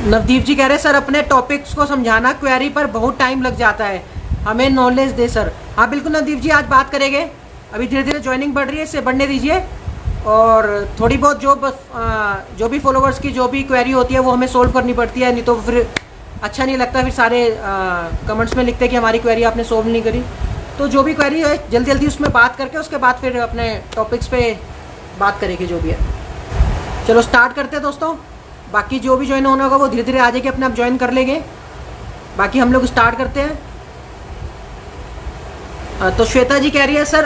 नवदीप जी कह रहे हैं सर अपने टॉपिक्स को समझाना क्वेरी पर बहुत टाइम लग जाता है, हमें नॉलेज दे सर। हाँ बिल्कुल नवदीप जी, आज बात करेंगे। अभी धीरे धीरे ज्वाइनिंग बढ़ रही है, इससे बढ़ने दीजिए। और थोड़ी बहुत जो भी फॉलोवर्स की जो भी क्वेरी होती है वो हमें सोल्व करनी पड़ती है, नहीं तो फिर अच्छा नहीं लगता। फिर सारे कमेंट्स में लिखते हैं कि हमारी क्वेरी आपने सोल्व नहीं करी। तो जो भी क्वेरी है जल्दी जल्दी उसमें बात करके उसके बाद फिर अपने टॉपिक्स पे बात करेंगे जो भी है। चलो स्टार्ट करते हैं दोस्तों। बाकी जो भी ज्वाइन होना होगा वो धीरे धीरे आ जाएगी, अपने आप ज्वाइन कर लेंगे। बाकी हम लोग स्टार्ट करते हैं। तो श्वेता जी कह रही है सर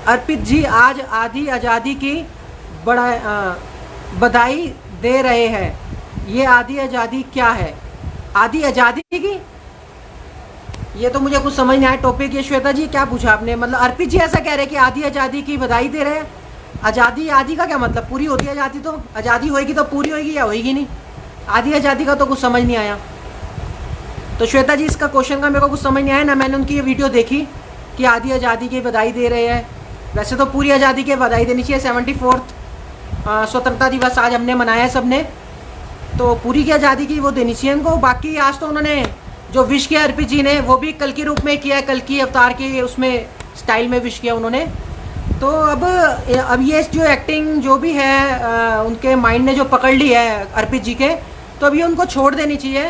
अर्पित जी आज आधी आज़ादी की बधाई दे रहे हैं, ये आधी आज़ादी क्या है? आधी आज़ादी की ये तो मुझे कुछ समझ नहीं आया टॉपिक। ये श्वेता जी क्या पूछा आपने? मतलब अर्पित जी ऐसा कह रहे हैं कि आधी आज़ादी की बधाई दे रहे हैं। आज़ादी आधी का क्या मतलब? पूरी होती है आज़ादी, तो आज़ादी होएगी तो पूरी होएगी या होएगी नहीं? आधी आज़ादी का तो कुछ समझ नहीं आया। तो श्वेता जी इसका क्वेश्चन का मेरे को कुछ समझ नहीं आया ना। मैंने उनकी ये वीडियो देखी कि आधी आज़ादी की बधाई दे रहे हैं। वैसे तो पूरी आज़ादी की बधाई देनी चाहिए। 74th स्वतंत्रता दिवस आज हमने मनाया है सबने, तो पूरी की आज़ादी की वो देनी चाहिए उनको। बाकी आज तो उन्होंने जो विश किया अर्पित जी ने वो भी कल के रूप में किया, कल की अवतार के उसमें स्टाइल में विश किया उन्होंने। तो अब ये जो एक्टिंग जो भी है उनके माइंड ने जो पकड़ ली है अर्पित जी के, तो अभी उनको छोड़ देनी चाहिए।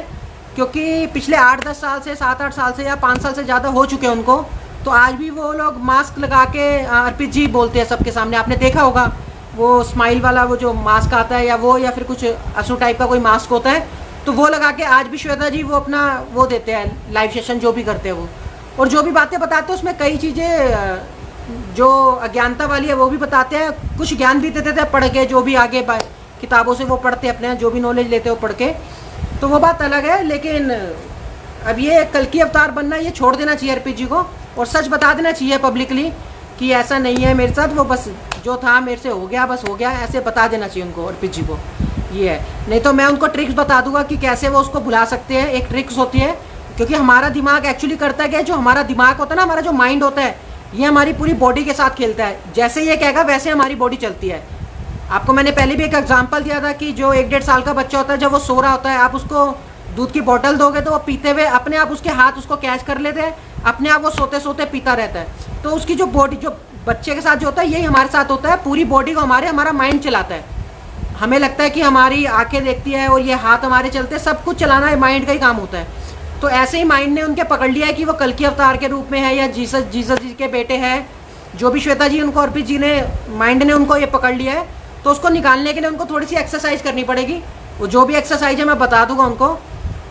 क्योंकि पिछले 8-10 साल से 7-8 साल से या 5 साल से ज़्यादा हो चुके हैं उनको, तो आज भी वो लोग मास्क लगा के अर्पित जी बोलते हैं सबके सामने। आपने देखा होगा वो स्माइल वाला वो जो मास्क आता है, या फिर कुछ असू टाइप का कोई मास्क होता है, तो वो लगा के आज भी श्वेता जी वो अपना वो देते हैं लाइव सेशन जो भी करते हैं वो। और जो भी बातें बताते हैं उसमें कई चीज़ें जो अज्ञानता वाली है वो भी बताते हैं, कुछ ज्ञान भी देते थे पढ़ के, जो भी आगे किताबों से वो पढ़ते अपने जो भी नॉलेज लेते हो पढ़ के, तो वो बात अलग है। लेकिन अब ये कल की अवतार बनना ये छोड़ देना चाहिए अर्पित जी को, और सच बता देना चाहिए पब्लिकली कि ऐसा नहीं है मेरे साथ, वो बस जो था मेरे से हो गया, बस हो गया, ऐसे बता देना चाहिए उनको अर्पित जी को। ये है, नहीं तो मैं उनको ट्रिक्स बता दूंगा कि कैसे वो उसको भुला सकते हैं। एक ट्रिक्स होती है, क्योंकि हमारा दिमाग एक्चुअली करता है कि जो हमारा दिमाग होता है ना, हमारा जो माइंड होता है, ये हमारी पूरी बॉडी के साथ खेलता है। जैसे ये कहेगा वैसे हमारी बॉडी चलती है। आपको मैंने पहले भी एक एग्जांपल दिया था कि जो 1-1.5 साल का बच्चा होता है, जब वो सो रहा होता है, आप उसको दूध की बोतल दोगे तो वो पीते हुए अपने आप उसके हाथ उसको कैच कर लेते हैं, अपने आप वो सोते सोते पीता रहता है। तो उसकी जो बॉडी जो बच्चे के साथ जो होता है यही हमारे साथ होता है। पूरी बॉडी को हमारा माइंड चलाता है। हमें लगता है कि हमारी आंखें देखती है और ये हाथ हमारे चलते हैं, सब कुछ चलाना माइंड का ही काम होता है। तो ऐसे ही माइंड ने उनके पकड़ लिया है कि वो कल की अवतार के रूप में है या जीसस जी के बेटे हैं। जो भी श्वेता जी उनको अर्पित जी ने माइंड ने उनको ये पकड़ लिया है, तो उसको निकालने के लिए उनको थोड़ी सी एक्सरसाइज करनी पड़ेगी। वो जो भी एक्सरसाइज है मैं बता दूंगा उनको।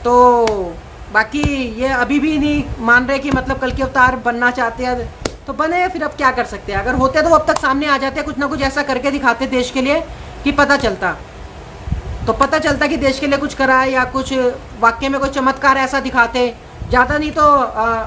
तो बाकी ये अभी भी नहीं मान रहे कि मतलब कल की अवतार बनना चाहते हैं, तो बने, फिर अब क्या कर सकते हैं। अगर होते तो अब तक सामने आ जाते, कुछ ना कुछ ऐसा करके दिखाते देश के लिए कि पता चलता कि देश के लिए कुछ करा है, या कुछ वाकई में कोई चमत्कार ऐसा दिखाते। ज़्यादा नहीं तो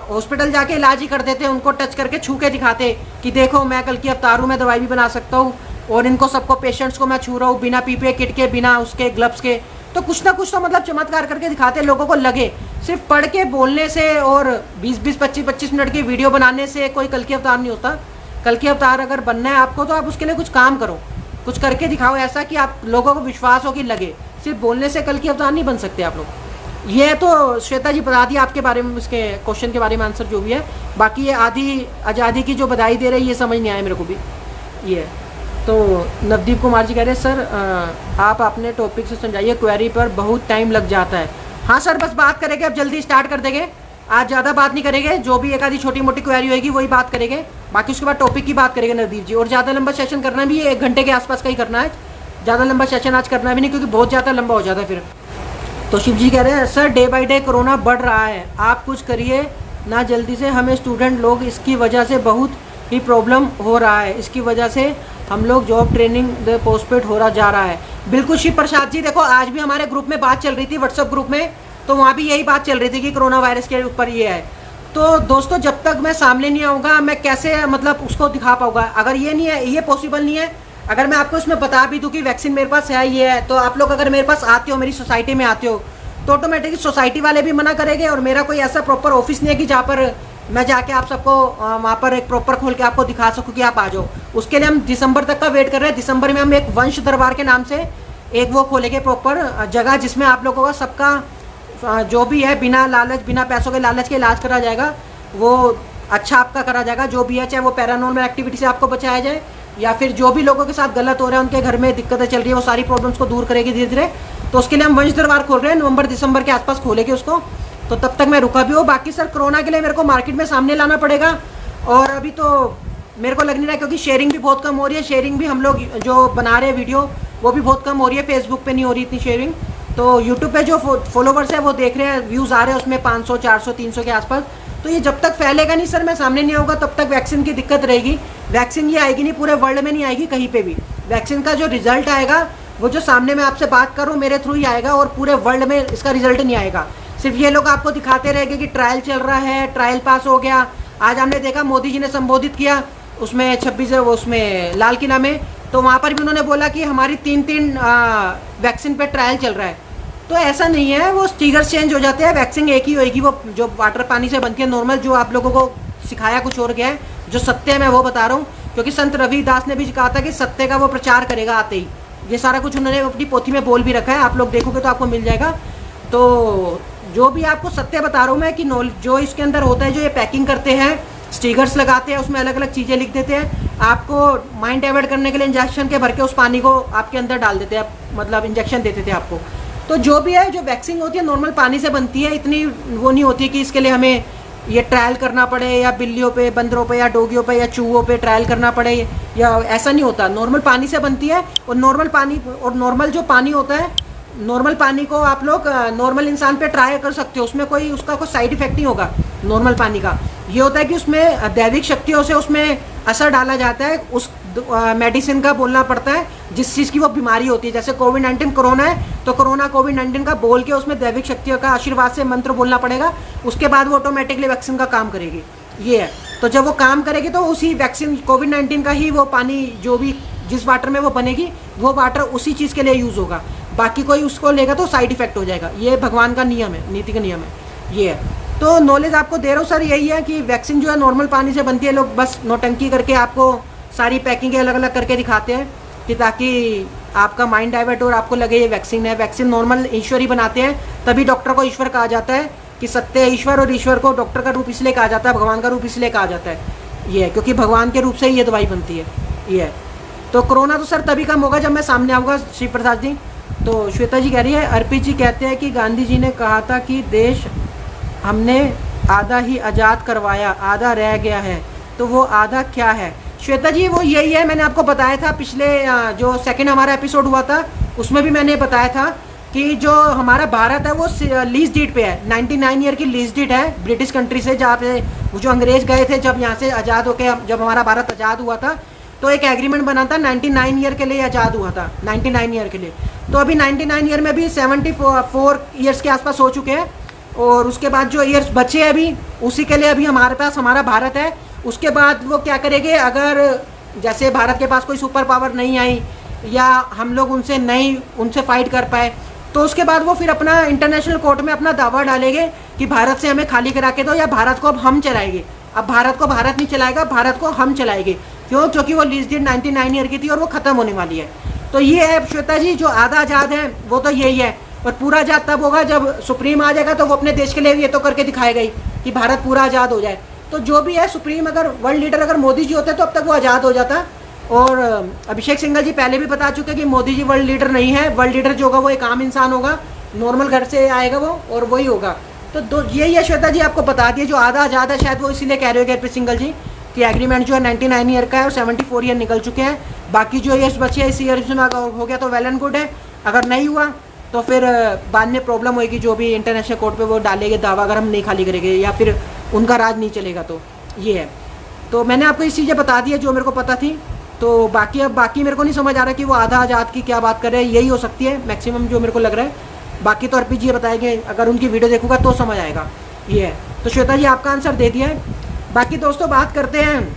हॉस्पिटल जाके इलाज ही कर देते, उनको टच करके छू के दिखाते कि देखो मैं कल की अवतार हूँ, मैं दवाई भी बना सकता हूँ, और इनको सबको पेशेंट्स को मैं छू रहा हूँ बिना पीपीई किट के, बिना उसके ग्लव्स के। तो कुछ ना कुछ तो मतलब चमत्कार करके दिखाते, लोगों को लगे। सिर्फ पढ़ के बोलने से और 20-20, 25-25 मिनट की वीडियो बनाने से कोई कल की अवतार नहीं होता। कल की अवतार अगर बनना है आपको, तो आप उसके लिए कुछ काम करो, कुछ करके दिखाओ ऐसा कि आप लोगों को विश्वास हो कि लगे। सिर्फ बोलने से कल की अवतार नहीं बन सकते आप लोग। ये तो श्वेता जी बता दिया आपके बारे में, उसके क्वेश्चन के बारे में आंसर जो भी है। बाकी ये आधी आज़ादी की जो बधाई दे रहे हैं ये समझ नहीं आया मेरे को भी। ये तो नवदीप कुमार जी कह रहे हैं सर आप अपने टॉपिक से समझाइए, क्वेरी पर बहुत टाइम लग जाता है। हाँ सर, बस बात करेंगे, अब जल्दी स्टार्ट कर देंगे। आज ज़्यादा बात नहीं करेंगे, जो भी एक आधी छोटी मोटी क्वेरी होगी वही बात करेंगे। बाकी उसके बाद टॉपिक की बात करेंगे नवदीप जी। और ज़्यादा लंबा सेशन करना भी 1 घंटे के आसपास का ही करना है। ज़्यादा लंबा सेशन आज करना भी नहीं, क्योंकि बहुत ज़्यादा लंबा हो जाता है फिर। तो शिव जी कह रहे हैं sir day by day corona बढ़ रहा है, आप कुछ करिए ना जल्दी से, हमें स्टूडेंट लोग इसकी वजह से बहुत ही प्रॉब्लम हो रहा है, इसकी वजह से हम लोग जॉब ट्रेनिंग पोस्टपेड हो रहा जा रहा है। बिल्कुल शिव प्रसाद जी, देखो आज भी हमारे ग्रुप में बात चल रही थी, व्हाट्सएप ग्रुप में, तो वहाँ भी यही बात चल रही थी कि कोरोना वायरस के ऊपर ये है। तो दोस्तों जब तक मैं सामने नहीं आऊँगा मैं कैसे मतलब उसको दिखा पाऊँगा? अगर ये नहीं है, ये पॉसिबल नहीं है। अगर मैं आपको इसमें बता भी दूं कि वैक्सीन मेरे पास है, ये है, तो आप लोग अगर मेरे पास आते हो, मेरी सोसाइटी में आते हो, तो ऑटोमेटिकली सोसाइटी वाले भी मना करेंगे। और मेरा कोई ऐसा प्रॉपर ऑफिस नहीं है कि जहाँ पर मैं जाके आप सबको वहाँ पर एक प्रॉपर खोल के आपको दिखा सकूँ कि आप आ जाओ। उसके लिए हम दिसंबर तक का वेट कर रहे हैं। दिसंबर में हम एक वंश दरबार के नाम से एक वो खोलेंगे प्रॉपर जगह जिसमें आप लोगों का सबका जो भी है बिना लालच, बिना पैसों के लालच के इलाज करा जाएगा, वो अच्छा आपका करा जाएगा। जो भी है, चाहे वो पैरानॉर्मल एक्टिविटी से आपको बचाया जाए या फिर जो भी लोगों के साथ गलत हो रहा है, उनके घर में दिक्कतें चल रही है, वो सारी प्रॉब्लम्स को दूर करेगी धीरे धीरे। तो उसके लिए हम वंश दरबार खोल रहे हैं, नवंबर दिसंबर के आसपास खोलेंगे उसको। तो तब तक मैं रुका भी हूँ। बाकी सर कोरोना के लिए मेरे को मार्केट में सामने लाना पड़ेगा, और अभी तो मेरे को लग नहीं रहा, क्योंकि शेयरिंग भी बहुत कम हो रही है। शेयरिंग भी हम लोग जो बना रहे हैं वीडियो, वो भी बहुत कम हो रही है। फेसबुक पे नहीं हो रही इतनी शेयरिंग। तो यूट्यूब पे जो फॉलोवर्स है वो देख रहे हैं, व्यूज़ आ रहे हैं उसमें 500, 400, 300 के आसपास। तो ये जब तक फैलेगा नहीं सर, मैं सामने नहीं आऊँगा, तब तक वैक्सीन की दिक्कत रहेगी। वैक्सीन ये आएगी नहीं, पूरे वर्ल्ड में नहीं आएगी कहीं पे भी। वैक्सीन का जो रिजल्ट आएगा वो जो सामने मैं आपसे बात करूँ मेरे थ्रू ही आएगा, और पूरे वर्ल्ड में इसका रिजल्ट नहीं आएगा। सिर्फ ये लोग आपको दिखाते रहेंगे कि ट्रायल चल रहा है, ट्रायल पास हो गया। आज हमने देखा मोदी जी ने संबोधित किया उसमें 26 उसमें लाल किला में, तो वहाँ पर भी उन्होंने बोला कि हमारी 3 वैक्सीन पे ट्रायल चल रहा है। तो ऐसा नहीं है, वो स्टिगर्स चेंज हो जाते हैं, वैक्सीन एक ही होगी। वो जो वाटर पानी से बनती है नॉर्मल, जो आप लोगों को सिखाया कुछ और गया है, जो सत्य है मैं वो बता रहा हूँ। क्योंकि संत रविदास ने भी कहा था कि सत्य का वो प्रचार करेगा आते ही। ये सारा कुछ उन्होंने अपनी पोथी में बोल भी रखा है, आप लोग देखोगे तो आपको मिल जाएगा। तो जो भी आपको सत्य बता रहा हूँ मैं कि जो इसके अंदर होता है, जो ये पैकिंग करते हैं, स्टिकर्स लगाते हैं, उसमें अलग अलग चीज़ें लिख देते हैं, आपको माइंड डाइवर्ट करने के लिए इंजेक्शन के भर के उस पानी को आपके अंदर डाल देते हैं, मतलब इंजेक्शन देते थे आपको। तो जो भी है, जो वैक्सीन होती है नॉर्मल पानी से बनती है, इतनी वो नहीं होती है कि इसके लिए हमें ये ट्रायल करना पड़े, या बिल्लियों पे, बंदरों पे, या डोगियों पे, या चूहों पे ट्रायल करना पड़े, या ऐसा नहीं होता। नॉर्मल पानी से बनती है, और नॉर्मल पानी और नॉर्मल जो पानी होता है, नॉर्मल पानी को आप लोग नॉर्मल इंसान पे ट्राई कर सकते हो। उसमें कोई उसका कोई साइड इफेक्ट नहीं होगा नॉर्मल पानी का। ये होता है कि उसमें दैविक शक्तियों से उसमें असर डाला जाता है, उस मेडिसिन का बोलना पड़ता है जिस चीज़ की वो बीमारी होती है। जैसे कोविड-19 कोरोना है, तो कोरोना कोविड-19 का बोल के उसमें दैविक शक्तियों का आशीर्वाद से मंत्र बोलना पड़ेगा, उसके बाद वो ऑटोमेटिकली वैक्सीन का काम करेगी। ये है, तो जब वो काम करेगी तो उसी वैक्सीन कोविड-19 का ही वो पानी, जो भी जिस वाटर में वो बनेगी, वो वाटर उसी चीज़ के लिए यूज़ होगा। बाकी कोई उसको लेगा तो साइड इफेक्ट हो जाएगा। ये भगवान का नियम है, नीति का नियम है। ये है, तो नॉलेज आपको दे रहा हूँ सर। यही है कि वैक्सीन जो है नॉर्मल पानी से बनती है। लोग बस नौटंकी करके आपको सारी पैकिंग अलग अलग करके दिखाते हैं कि ताकि आपका माइंड डाइवर्ट हो और आपको लगे ये वैक्सीन है। वैक्सीन नॉर्मल ईश्वर ही बनाते हैं, तभी डॉक्टर को ईश्वर कहा जाता है कि सत्य है ईश्वर, और ईश्वर को डॉक्टर का रूप इसलिए कहा जाता है, भगवान का रूप इसलिए कहा जाता है। ये है क्योंकि भगवान के रूप से ही ये दवाई बनती है। ये है, तो कोरोना तो सर तभी कम होगा जब मैं सामने आऊँगा। शिव प्रसाद जी, तो श्वेता जी कह रही है, अर्पित जी कहते हैं कि गांधी जी ने कहा था कि देश हमने आधा ही आज़ाद करवाया, आधा रह गया है, तो वो आधा क्या है? श्वेता जी वो यही है, मैंने आपको बताया था पिछले जो सेकंड हमारा एपिसोड हुआ था उसमें भी मैंने बताया था कि जो हमारा भारत है वो लीज डीड पे है। 99 ईयर की लीज डीड है ब्रिटिश कंट्री से, जहाँ पे वो जो अंग्रेज गए थे जब यहाँ से आज़ाद होकर, जब हमारा भारत आज़ाद हुआ था तो एक एग्रीमेंट बना था 99 ईयर के लिए आज़ाद हुआ था, 99 ईयर के लिए। तो अभी 99 ईयर में भी 74 ईयर्स के आसपास हो चुके हैं, और उसके बाद जो ईयर्स बचे अभी उसी के लिए अभी हमारे पास हमारा भारत है। उसके बाद वो क्या करेंगे, अगर जैसे भारत के पास कोई सुपर पावर नहीं आई या हम लोग उनसे फाइट कर पाए, तो उसके बाद वो फिर अपना इंटरनेशनल कोर्ट में अपना दावा डालेंगे कि भारत से हमें खाली करा के दो, या भारत को अब हम चलाएंगे। अब भारत को भारत नहीं चलाएगा, भारत को हम चलाएंगे। क्यों? क्योंकि वो लीज डीड 99 ईयर की थी और वो खत्म होने वाली है। तो ये है श्वेता जी, जो आधा आज़ाद है वो तो यही है, और पूरा आज़ाद तब होगा जब सुप्रीम आ जाएगा, तो वो अपने देश के लिए ये तो करके दिखाएगा ही कि भारत पूरा आज़ाद हो जाए। तो जो भी है सुप्रीम, अगर वर्ल्ड लीडर अगर मोदी जी होते तो अब तक वो आज़ाद हो जाता। और अभिषेक सिंघल जी पहले भी बता चुके कि मोदी जी वर्ल्ड लीडर नहीं है। वर्ल्ड लीडर जो होगा वो एक आम इंसान होगा, नॉर्मल घर से आएगा वो, और वही होगा। तो यही है श्वेता जी, आपको बता दिए। जो आधा आज़ाद है शायद वो इसीलिए कह रहे हो अर्पित सिंघल जी कि एग्रीमेंट जो है 99 ईयर का है और 74 ईयर निकल चुके हैं। बाकी जो ईयर्स बचे हैं इस ईयर में अगर हो गया तो वेल एंड गुड है, अगर नहीं हुआ तो फिर बाद में प्रॉब्लम होगी। जो भी इंटरनेशनल कोर्ट पे वो डालेंगे दावा, अगर हम नहीं खाली करेंगे या फिर उनका राज नहीं चलेगा। तो ये है, तो मैंने आपको इस चीज़ें बता दी है जो मेरे को पता थी। तो बाकी मेरे को नहीं समझ आ रहा कि वो आधा आज़ाद की क्या बात कर रहे हैं। यही हो सकती है मैक्सिमम जो मेरे को लग रहा है। बाकी तो अर्पित जी बताएंगे, अगर उनकी वीडियो देखूंगा तो समझ आएगा। ये है, तो श्वेता जी आपका आंसर दे दिया है। बाकी दोस्तों बात करते हैं,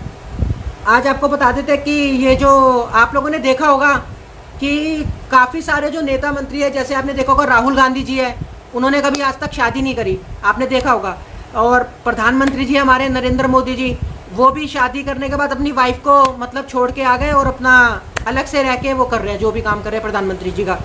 आज आपको बता देते हैं कि ये जो आप लोगों ने देखा होगा कि काफ़ी सारे जो नेता मंत्री है, जैसे आपने देखा होगा राहुल गांधी जी है, उन्होंने कभी आज तक शादी नहीं करी, आपने देखा होगा। और प्रधानमंत्री जी हमारे नरेंद्र मोदी जी, वो भी शादी करने के बाद अपनी वाइफ को मतलब छोड़ के आ गए और अपना अलग से रह के वो कर रहे हैं जो भी काम कर रहे हैं प्रधानमंत्री जी का।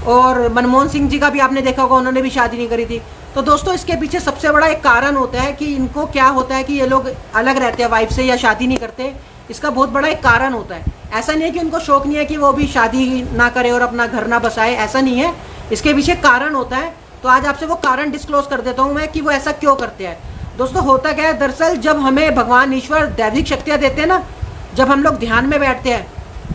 और मनमोहन सिंह जी का भी आपने देखा होगा, उन्होंने भी शादी नहीं करी थी। तो दोस्तों इसके पीछे सबसे बड़ा एक कारण होता है कि इनको क्या होता है कि ये लोग अलग रहते हैं वाइफ से या शादी नहीं करते। इसका बहुत बड़ा एक कारण होता है। ऐसा नहीं है कि उनको शौक नहीं है कि वो भी शादी ना करे और अपना घर ना बसाए, ऐसा नहीं है। इसके पीछे कारण होता है। तो आज आपसे वो कारण डिस्क्लोज कर देता हूँ मैं कि वो ऐसा क्यों करते हैं। दोस्तों होता क्या है, दरअसल जब हमें भगवान ईश्वर दैविक शक्तियाँ देते हैं ना, जब हम लोग ध्यान में बैठते हैं,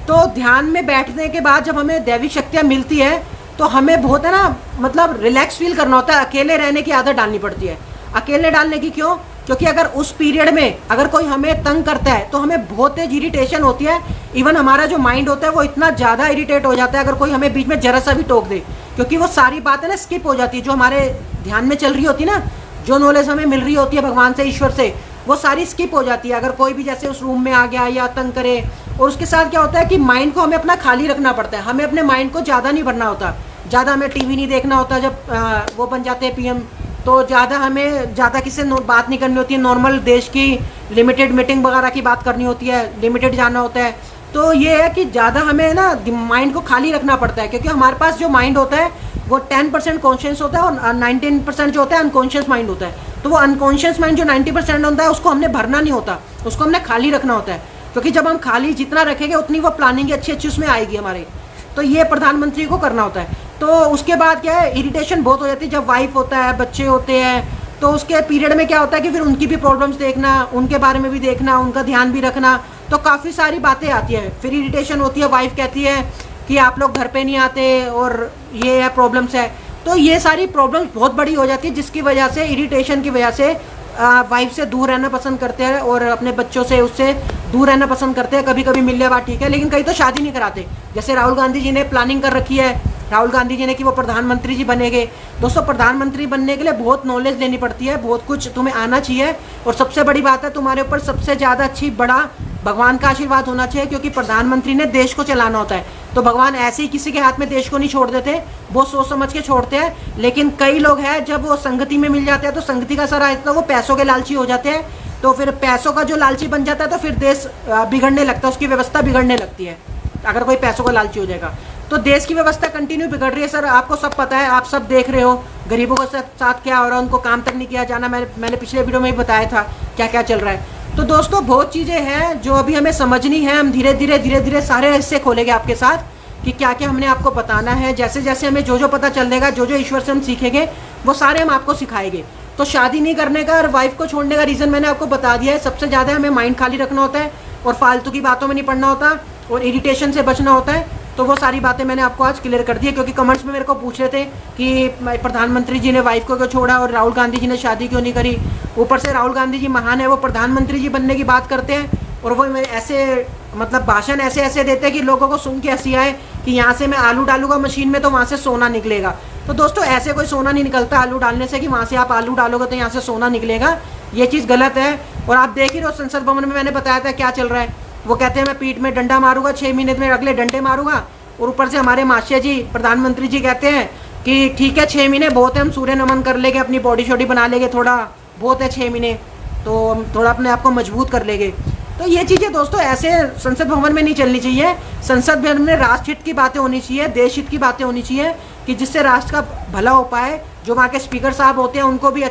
तो ध्यान में बैठने के बाद जब हमें दैविक शक्तियाँ मिलती है तो हमें बहुत है ना, मतलब रिलैक्स फील करना होता है। अकेले रहने की आदत डालनी पड़ती है। अकेले डालने की क्यों? क्योंकि अगर उस पीरियड में अगर कोई हमें तंग करता है तो हमें बहुत तेज इरिटेशन होती है। इवन हमारा जो माइंड होता है वो इतना ज़्यादा इरिटेट हो जाता है अगर कोई हमें बीच में जरा सा भी टोक दे, क्योंकि वो सारी बातें ना स्किप हो जाती है जो हमारे ध्यान में चल रही होती है ना, जो नॉलेज हमें मिल रही होती है भगवान से, ईश्वर से, वो सारी स्किप हो जाती है अगर कोई भी जैसे उस रूम में आ गया या तंग करे। और उसके साथ क्या होता है कि माइंड को हमें अपना खाली रखना पड़ता है। हमें अपने माइंड को ज़्यादा नहीं भरना होता, ज़्यादा हमें टीवी नहीं देखना होता। जब वो बन जाते हैं पीएम तो ज़्यादा हमें ज़्यादा किसी से बात नहीं करनी होती है। नॉर्मल देश की लिमिटेड मीटिंग वगैरह की बात करनी होती है, लिमिटेड जाना होता है। तो ये है कि ज़्यादा हमें ना माइंड को खाली रखना पड़ता है, क्योंकि हमारे पास जो माइंड होता है वो 10% कॉन्शियस होता है और 19% जो होता है अनकॉन्शियस माइंड होता है। तो वो अनकॉन्शियस माइंड जो 90% होता है उसको हमने भरना नहीं होता, उसको हमने खाली रखना होता है। क्योंकि जब हम खाली जितना रखेंगे उतनी वो प्लानिंग अच्छी अच्छी उसमें आएगी हमारे। तो ये प्रधानमंत्री को करना होता है। तो उसके बाद क्या है, इरिटेशन बहुत हो जाती है जब वाइफ होता है, बच्चे होते हैं। तो उसके पीरियड में क्या होता है कि फिर उनकी भी प्रॉब्लम्स देखना, उनके बारे में भी देखना, उनका ध्यान भी रखना, तो काफ़ी सारी बातें आती है। फिर इरिटेशन होती है, वाइफ कहती है कि आप लोग घर पे नहीं आते और ये है प्रॉब्लम्स है। तो ये सारी प्रॉब्लम्स बहुत बड़ी हो जाती है, जिसकी वजह से इरिटेशन की वजह से वाइफ से दूर रहना पसंद करते हैं और अपने बच्चों से उससे दूर रहना पसंद करते हैं। कभी कभी मिल लिया बात ठीक है, लेकिन कई तो शादी नहीं कराते। जैसे राहुल गांधी जी ने प्लानिंग कर रखी है, राहुल गांधी जी ने कि वो प्रधानमंत्री जी बनेंगे। दोस्तों प्रधानमंत्री बनने के लिए बहुत नॉलेज लेनी पड़ती है, बहुत कुछ तुम्हें आना चाहिए। और सबसे बड़ी बात है, तुम्हारे ऊपर सबसे ज़्यादा अच्छी बड़ा भगवान का आशीर्वाद होना चाहिए, क्योंकि प्रधानमंत्री ने देश को चलाना होता है। तो भगवान ऐसे ही किसी के हाथ में देश को नहीं छोड़ देते, वो सोच समझ के छोड़ते हैं। लेकिन कई लोग हैं जब वो संगति में मिल जाते हैं तो संगति का असर आता है, तो वो पैसों के लालची हो जाते हैं। तो फिर पैसों का जो लालची बन जाता है तो फिर देश बिगड़ने लगता है, उसकी व्यवस्था बिगड़ने लगती है अगर कोई पैसों का लालची हो जाएगा। तो देश की व्यवस्था कंटिन्यू बिगड़ रही है सर, आपको सब पता है, आप सब देख रहे हो गरीबों के साथ क्या हो रहा है, उनको काम तक नहीं किया जाना। मैंने पिछले वीडियो में ही बताया था क्या क्या चल रहा है। तो दोस्तों बहुत चीज़ें हैं जो अभी हमें समझनी है। हम धीरे धीरे सारे हिस्से खोलेंगे आपके साथ कि क्या क्या हमने आपको बताना है। जैसे जैसे हमें जो पता चलेगा, जो ईश्वर से हम सीखेंगे, वो सारे हम आपको सिखाएंगे। तो शादी नहीं करने का और वाइफ को छोड़ने का रीज़न मैंने आपको बता दिया है। सबसे ज़्यादा हमें माइंड खाली रखना होता है और फालतू की बातों में नहीं पड़ना होता और इरिटेशन से बचना होता है। तो वो सारी बातें मैंने आपको आज क्लियर कर दी है, क्योंकि कमेंट्स में मेरे को पूछ रहे थे कि प्रधानमंत्री जी ने वाइफ को क्यों छोड़ा और राहुल गांधी जी ने शादी क्यों नहीं करी। ऊपर से राहुल गांधी जी महान है, वो प्रधानमंत्री जी बनने की बात करते हैं और वो ऐसे मतलब भाषण ऐसे ऐसे देते हैं कि लोगों को सुन के हंसी आए कि यहाँ से मैं आलू डालूंगा मशीन में तो वहाँ से सोना निकलेगा। तो दोस्तों ऐसे कोई सोना नहीं निकलता आलू डालने से कि वहाँ से आप आलू डालोगे तो यहाँ से सोना निकलेगा। ये चीज़ गलत है। और आप देख ही रहे हो संसद भवन में मैंने बताया था क्या चल रहा है। वो कहते हैं मैं पीठ में डंडा मारूंगा, 6 महीने में अगले डंडे मारूंगा। और ऊपर से हमारे माशिया जी प्रधानमंत्री जी कहते हैं कि ठीक है 6 महीने बहुत है, हम सूर्य नमन कर लेंगे, अपनी बॉडी शॉडी बना लेंगे, थोड़ा बहुत है 6 महीने, तो हम थोड़ा अपने आप को मजबूत कर लेंगे। तो ये चीज़ें दोस्तों ऐसे संसद भवन में नहीं चलनी चाहिए। संसद भवन में राष्ट्र हित की बातें होनी चाहिए, देश हित की बातें होनी चाहिए कि जिससे राष्ट्र का भला हो पाए। जो वहाँ के स्पीकर साहब होते हैं उनको भी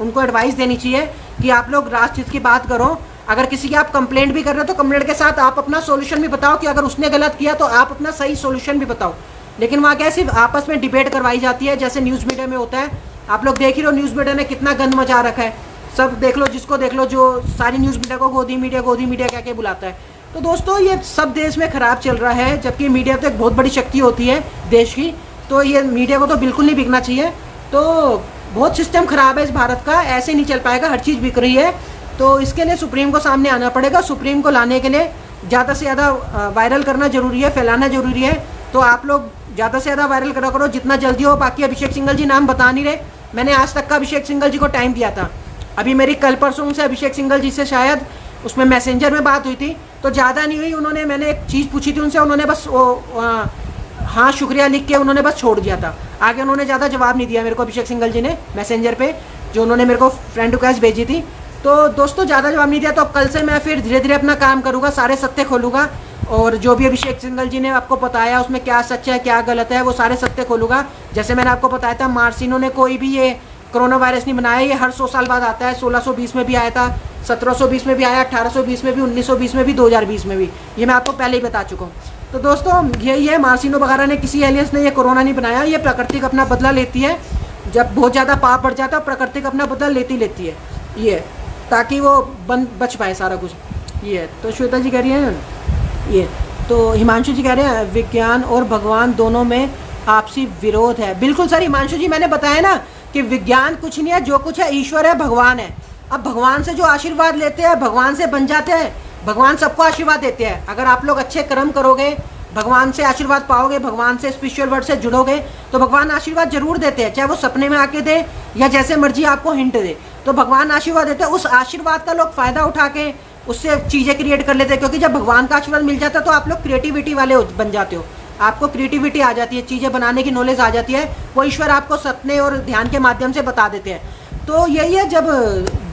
उनको एडवाइस देनी चाहिए कि आप लोग राष्ट्र हित की बात करो। अगर किसी की आप कंप्लेंट भी कर रहे हो तो कंप्लेंट के साथ आप अपना सॉल्यूशन भी बताओ कि अगर उसने गलत किया तो आप अपना सही सॉल्यूशन भी बताओ। लेकिन वहाँ क्या सिर्फ आपस में डिबेट करवाई जाती है, जैसे न्यूज़ मीडिया में होता है। आप लोग देख ही रहो न्यूज़ मीडिया ने कितना गंद मचा रखा है। सब देख लो, जिसको देख लो, जो सारी न्यूज़ मीडिया को गोदी मीडिया क्या क्या बुलाता है। तो दोस्तों ये सब देश में ख़राब चल रहा है, जबकि मीडिया तो एक बहुत बड़ी शक्ति होती है देश की। तो ये मीडिया को तो बिल्कुल नहीं बिकना चाहिए। तो बहुत सिस्टम ख़राब है इस भारत का, ऐसे नहीं चल पाएगा, हर चीज़ बिक रही है। तो इसके लिए सुप्रीम को सामने आना पड़ेगा। सुप्रीम को लाने के लिए ज़्यादा से ज़्यादा वायरल करना ज़रूरी है, फैलाना ज़रूरी है। तो आप लोग ज़्यादा से ज़्यादा वायरल करा करो जितना जल्दी हो। बाकी अभिषेक सिंघल जी नाम बता नहीं रहे, मैंने आज तक का अभिषेक सिंघल जी को टाइम दिया था। अभी मेरी कल परसों से अभिषेक सिंघल जी से शायद उसमें मैसेंजर में बात हुई थी, तो ज़्यादा नहीं हुई। उन्होंने, मैंने एक चीज़ पूछी थी उनसे, उन्होंने बस हाँ शुक्रिया लिख के उन्होंने बस छोड़ दिया था। आगे उन्होंने ज़्यादा जवाब नहीं दिया मेरे को अभिषेक सिंघल जी ने मैसेंजर पे, जो उन्होंने मेरे को फ्रेंड रिक्वेस्ट भेजी थी। तो दोस्तों ज़्यादा जवाब नहीं दिया। तो अब कल से मैं फिर धीरे धीरे अपना काम करूँगा, सारे सत्य खोलूँगा। और जो भी अभिषेक सिंघल जी ने आपको बताया उसमें क्या सच है क्या गलत है वो सारे सत्य खोलूंगा। जैसे मैंने आपको बताया था मार्सिनो ने कोई भी ये कोरोना वायरस नहीं बनाया, ये हर 100 साल बाद आता है। 1620 में भी आया था, 1720 में भी आया, 1820 में भी, 1920 में भी, 2020 में भी, ये मैं आपको पहले ही बता चुका हूँ। तो दोस्तों यही है, मार्सिनो वगैरह ने किसी एलियंस ने ये कोरोना नहीं बनाया, ये प्रकृति का अपना बदला लेती है। जब बहुत ज़्यादा पाप बढ़ जाता है प्रकृति का अपना बदला लेती है ये, ताकि वो बच पाए सारा कुछ ये। तो श्वेता जी कह रही हैं ये, तो हिमांशु जी कह रहे हैं विज्ञान और भगवान दोनों में आपसी विरोध है। बिल्कुल सर हिमांशु जी, मैंने बताया ना कि विज्ञान कुछ नहीं है, जो कुछ है ईश्वर है, भगवान है। अब भगवान से जो आशीर्वाद लेते हैं भगवान से बन जाते हैं। भगवान सबको आशीर्वाद देते हैं। अगर आप लोग अच्छे कर्म करोगे भगवान से आशीर्वाद पाओगे, भगवान से स्पिरिचुअल वर्ड से जुड़ोगे तो भगवान आशीर्वाद जरूर देते हैं, चाहे वो सपने में आके दे या जैसे मर्जी आपको हिंट दे, तो भगवान आशीर्वाद देते हैं। उस आशीर्वाद का लोग फायदा उठा के उससे चीज़ें क्रिएट कर लेते हैं, क्योंकि जब भगवान का आशीर्वाद मिल जाता है तो आप लोग क्रिएटिविटी वाले बन जाते हो, आपको क्रिएटिविटी आ जाती है, चीज़ें बनाने की नॉलेज आ जाती है, वो ईश्वर आपको सपने और ध्यान के माध्यम से बता देते हैं। तो यही है, जब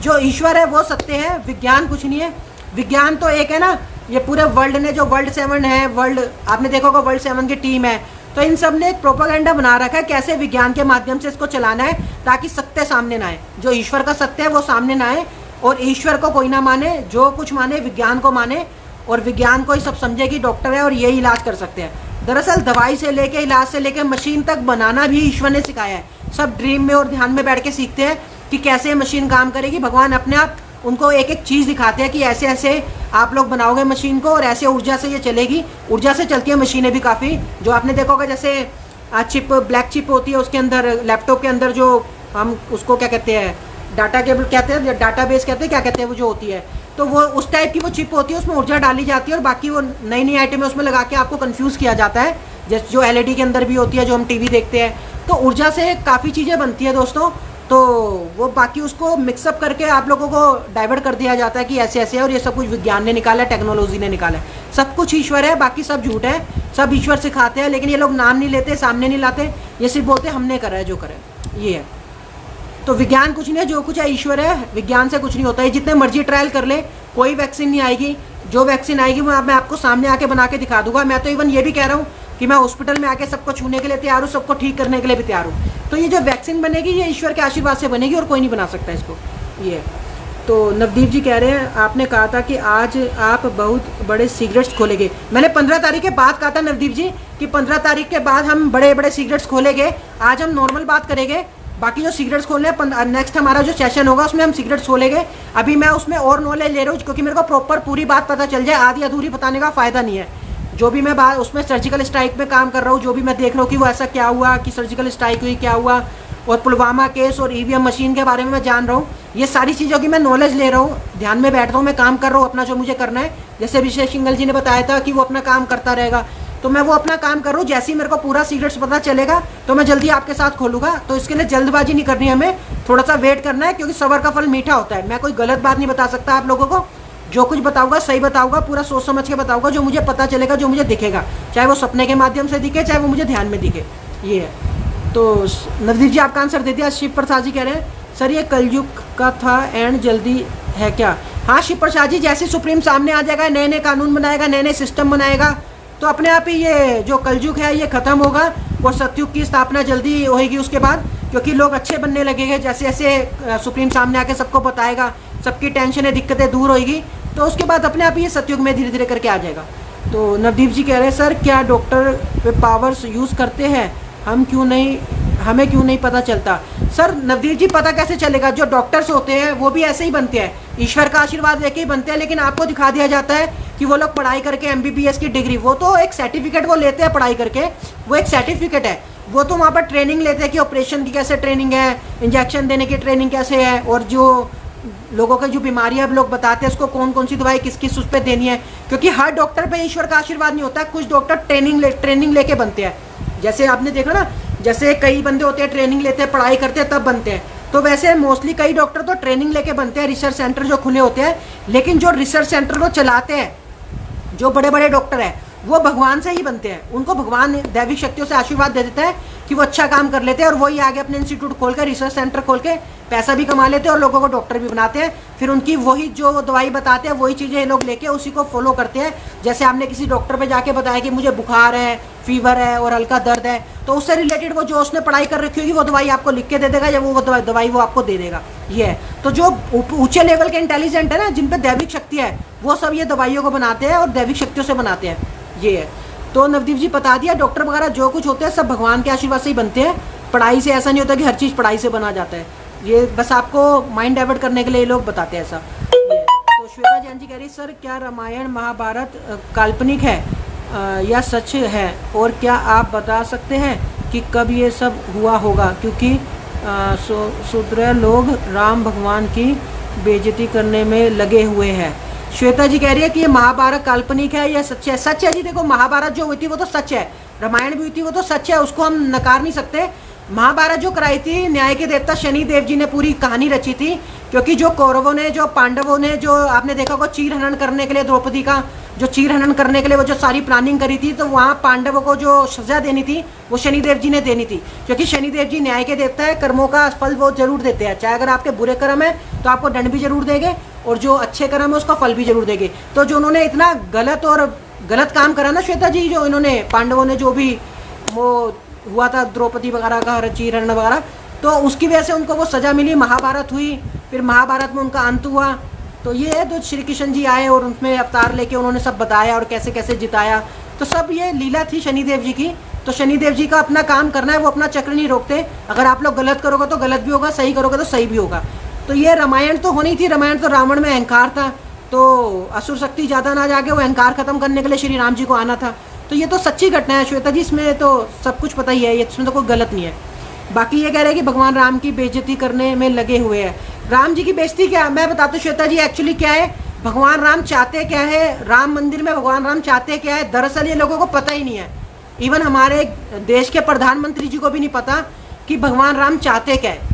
जो ईश्वर है वो सत्य है, विज्ञान कुछ नहीं है। विज्ञान तो एक है ना, ये पूरे वर्ल्ड ने जो वर्ल्ड 7 है, वर्ल्ड आपने देखा होगा वर्ल्ड 7 की टीम है, तो इन सब ने एक प्रोपेगेंडा बना रखा है कैसे विज्ञान के माध्यम से इसको चलाना है ताकि सत्य सामने ना आए, जो ईश्वर का सत्य है वो सामने ना आए, और ईश्वर को कोई ना माने, जो कुछ माने विज्ञान को माने, और विज्ञान को ही सब समझे कि डॉक्टर है और यही इलाज कर सकते हैं। दरअसल दवाई से लेके इलाज से लेके मशीन तक बनाना भी ईश्वर ने सिखाया है। सब ड्रीम में और ध्यान में बैठ के सीखते हैं कि कैसे मशीन काम करेगी। भगवान अपने आप उनको एक एक चीज़ दिखाते हैं कि ऐसे ऐसे आप लोग बनाओगे मशीन को और ऐसे ऊर्जा से ये चलेगी। ऊर्जा से चलती है मशीनें भी काफ़ी, जो आपने देखा होगा जैसे चिप, ब्लैक चिप होती है उसके अंदर, लैपटॉप के अंदर जो हम उसको क्या कहते हैं, डाटा केबल कहते हैं, डाटा बेस कहते हैं, क्या कहते हैं वो जो होती है, तो वो उस टाइप की वो चिप होती है, उसमें ऊर्जा डाली जाती है और बाकी वो नई नई आइटमें उसमें लगा के आपको कंफ्यूज किया जाता है, जैसे जो एलईडी के अंदर भी होती है, जो हम टीवी देखते हैं। तो ऊर्जा से काफ़ी चीज़ें बनती है दोस्तों, तो वो बाकी उसको मिक्सअप करके आप लोगों को डाइवर्ट कर दिया जाता है कि ऐसे ऐसे है, और ये सब कुछ विज्ञान ने निकाला है, टेक्नोलॉजी ने निकाला है। सब कुछ ईश्वर है, बाकी सब झूठ है, सब ईश्वर सिखाते हैं, लेकिन ये लोग नाम नहीं लेते, सामने नहीं लाते, ये सिर्फ बोलते हमने करा है जो करा है, ये है। तो विज्ञान कुछ नहीं है, जो कुछ है ईश्वर है, विज्ञान से कुछ नहीं होता है। जितने मर्जी ट्रायल कर ले कोई वैक्सीन नहीं आएगी, जो वैक्सीन आएगी वो मैं आपको सामने आके बना के दिखा दूंगा। मैं तो इवन ये भी कह रहा हूँ कि मैं हॉस्पिटल में आके सबको छूने के लिए तैयार हूँ, सबको ठीक करने के लिए भी तैयार हूँ। तो ये जो वैक्सीन बनेगी ये ईश्वर के आशीर्वाद से बनेगी और कोई नहीं बना सकता इसको, ये। तो नवदीप जी कह रहे हैं आपने कहा था कि आज आप बहुत बड़े सिगरेट्स खोलेंगे। मैंने 15 तारीख के बाद कहा था नवदीप जी कि 15 तारीख के बाद हम बड़े बड़े सिगरेट्स खोलेंगे। आज हम नॉर्मल बात करेंगे, बाकी जो सिगरेट्स खोलने हैं नेक्स्ट हमारा जो सेशन होगा उसमें हम सिगरेट्स खोलेंगे। अभी मैं उसमें और नॉलेज ले रहा हूँ क्योंकि मेरे को प्रॉपर पूरी बात पता चल जाए, आधी अधूरी बताने का फ़ायदा नहीं है। जो भी मैं बात उसमें सर्जिकल स्ट्राइक में काम कर रहा हूँ, जो भी मैं देख रहा हूँ कि वो ऐसा क्या हुआ, कि सर्जिकल स्ट्राइक हुई क्या हुआ, और पुलवामा केस और ईवीएम मशीन के बारे में मैं जान रहा हूँ। ये सारी चीज़ों की मैं नॉलेज ले रहा हूँ, ध्यान में बैठ रहा हूँ, मैं काम कर रहा हूँ अपना जो मुझे करना है। जैसे अभिषेक सिंघल जी ने बताया था कि वो अपना काम करता रहेगा, तो मैं वो अपना काम कर रहा हूँ। जैसे ही मेरे को पूरा सीक्रेट्स पता चलेगा तो मैं जल्दी आपके साथ खोलूँगा। तो इसके लिए जल्दबाजी नहीं करनी, हमें थोड़ा सा वेट करना है, क्योंकि सबर का फल मीठा होता है। मैं कोई गलत बात नहीं बता सकता आप लोगों को, जो कुछ बताऊंगा सही बताऊंगा, पूरा सोच समझ के बताऊंगा, जो मुझे पता चलेगा, जो मुझे दिखेगा, चाहे वो सपने के माध्यम से दिखे, चाहे वो मुझे ध्यान में दिखे, ये है। तो नवदीप जी आपका आंसर दे दिया। शिव प्रसाद जी कह रहे हैं सर ये कलयुग का था एंड जल्दी है क्या? हाँ शिव प्रसाद जी, जैसे सुप्रीम सामने आ जाएगा, नए नए कानून बनाएगा, नए नए सिस्टम बनाएगा, तो अपने आप ही ये जो कलयुग है ये खत्म होगा और सतयुग की स्थापना जल्दी होगी उसके बाद, क्योंकि लोग अच्छे बनने लगेंगे। जैसे जैसे सुप्रीम सामने आके सबको बताएगा, सबकी टेंशनें दिक्कतें दूर होगी, तो उसके बाद अपने आप ही ये सतयुग में धीरे धीरे करके आ जाएगा। तो नवदीप जी कह रहे हैं सर क्या डॉक्टर पावर्स यूज़ करते हैं, हमें क्यों नहीं पता चलता? सर नवदीप जी पता कैसे चलेगा? जो डॉक्टर्स होते हैं वो भी ऐसे ही बनते हैं, ईश्वर का आशीर्वाद लेके ही बनते हैं, लेकिन आपको दिखा दिया जाता है कि वो लोग पढ़ाई करके MBBS की डिग्री, वो तो एक सर्टिफिकेट वो लेते हैं पढ़ाई करके, वो एक सर्टिफिकेट है, वो तो वहाँ पर ट्रेनिंग लेते हैं कि ऑपरेशन की कैसे ट्रेनिंग है, इंजेक्शन देने की ट्रेनिंग कैसे है, और जो लोगों की जो बीमारियां अब लोग बताते हैं उसको कौन कौन सी दवाई किस किस उस पर देनी है, क्योंकि हर डॉक्टर पे ईश्वर का आशीर्वाद नहीं होता है। कुछ डॉक्टर ट्रेनिंग लेके बनते हैं, जैसे आपने देखा ना, जैसे कई बंदे होते हैं ट्रेनिंग लेते हैं, पढ़ाई करते हैं तब बनते हैं, तो वैसे मोस्टली कई डॉक्टर तो ट्रेनिंग लेके बनते हैं, रिसर्च सेंटर जो खुले होते हैं। लेकिन जो रिसर्च सेंटर को चलाते हैं, जो बड़े बड़े डॉक्टर हैं, वो भगवान से ही बनते हैं, उनको भगवान दैविक शक्तियों से आशीर्वाद दे देता है कि वो अच्छा काम कर लेते हैं और वही आगे अपने इंस्टीट्यूट खोल के, रिसर्च सेंटर खोल के पैसा भी कमा लेते हैं और लोगों को डॉक्टर भी बनाते हैं। फिर उनकी वही जो दवाई बताते हैं वही चीज़ें ये लोग लेके उसी को फॉलो करते हैं। जैसे आपने किसी डॉक्टर पे जाके बताया कि मुझे बुखार है, फीवर है और हल्का दर्द है, तो उससे रिलेटेड वो जो उसने पढ़ाई कर रखी होगी वो दवाई आपको लिख के दे देगा या वो दवाई वो आपको दे देगा। ये है। तो जो ऊंचे लेवल के इंटेलिजेंट है ना, जिन पे दैविक शक्ति है, वो सब ये दवाइयों को बनाते हैं और दैविक शक्तियों से बनाते हैं। ये है। तो नवदीप जी बता दिया, डॉक्टर वगैरह जो कुछ होते हैं सब भगवान के आशीर्वाद से ही बनते हैं। पढ़ाई से ऐसा नहीं होता कि हर चीज़ पढ़ाई से बना जाता है। ये बस आपको माइंड डाइवर्ट करने के लिए लोग बताते हैं ऐसा। ये तो श्वेता जैन जी कह रही सर क्या रामायण महाभारत काल्पनिक है या सच है, और क्या आप बता सकते हैं कि कब ये सब हुआ होगा, क्योंकि शूद्र लोग राम भगवान की बेइज्जती करने में लगे हुए हैं। श्वेता जी कह रही है कि ये महाभारत काल्पनिक है या सच है। सच है जी, देखो महाभारत जो हुई थी वो तो सच है, रामायण भी हुई थी वो तो सच है, उसको हम नकार नहीं सकते। महाभारत जो कराई थी, न्याय के देवता शनि देव जी ने पूरी कहानी रची थी, क्योंकि जो कौरवों ने, जो पांडवों ने, जो आपने देखा होगा चीर हनन करने के लिए, द्रौपदी का जो चीर हनन करने के लिए वो जो सारी प्लानिंग करी थी, तो वहाँ पांडवों को जो सजा देनी थी वो शनिदेव जी ने देनी थी, क्योंकि शनिदेव जी न्याय के देवता है, कर्मों का फल वो जरूर देते हैं। चाहे अगर आपके बुरे कर्म है तो आपको दंड भी जरूर देंगे और जो अच्छे कर्म है उसका फल भी जरूर देंगे। तो जो उन्होंने इतना गलत काम करा ना श्वेता जी, जो इन्होंने पांडवों ने जो भी वो हुआ था द्रौपदी वगैरह का चीर हनन वगैरह, तो उसकी वजह से उनको वो सजा मिली। महाभारत हुई, फिर महाभारत में उनका अंत हुआ। तो ये है, तो श्री कृष्ण जी आए और उनमें अवतार लेके उन्होंने सब बताया और कैसे कैसे जिताया। तो सब ये लीला थी शनिदेव जी की। तो शनिदेव जी का अपना काम करना है, वो अपना चक्र नहीं रोकते। अगर आप लोग गलत करोगे तो गलत भी होगा, सही करोगे तो सही भी होगा। तो ये रामायण तो होनी थी। रामायण तो रावण में अहंकार था, तो असुर शक्ति ज़्यादा ना जाके वो अहंकार खत्म करने के लिए श्री राम जी को आना था। तो ये तो सच्ची घटना है श्वेता जी, इसमें तो सब कुछ पता ही है, ये इसमें तो कोई गलत नहीं है। बाकी ये कह रहे हैं कि भगवान राम की बेइज्जती करने में लगे हुए हैं। राम जी की बेइज्जती क्या, मैं बताता हूँ श्वेता जी एक्चुअली क्या है, भगवान राम चाहते क्या है, राम मंदिर में भगवान राम चाहते क्या है, दरअसल ये लोगों को पता ही नहीं है। इवन हमारे देश के प्रधानमंत्री जी को भी नहीं पता कि भगवान राम चाहते क्या है।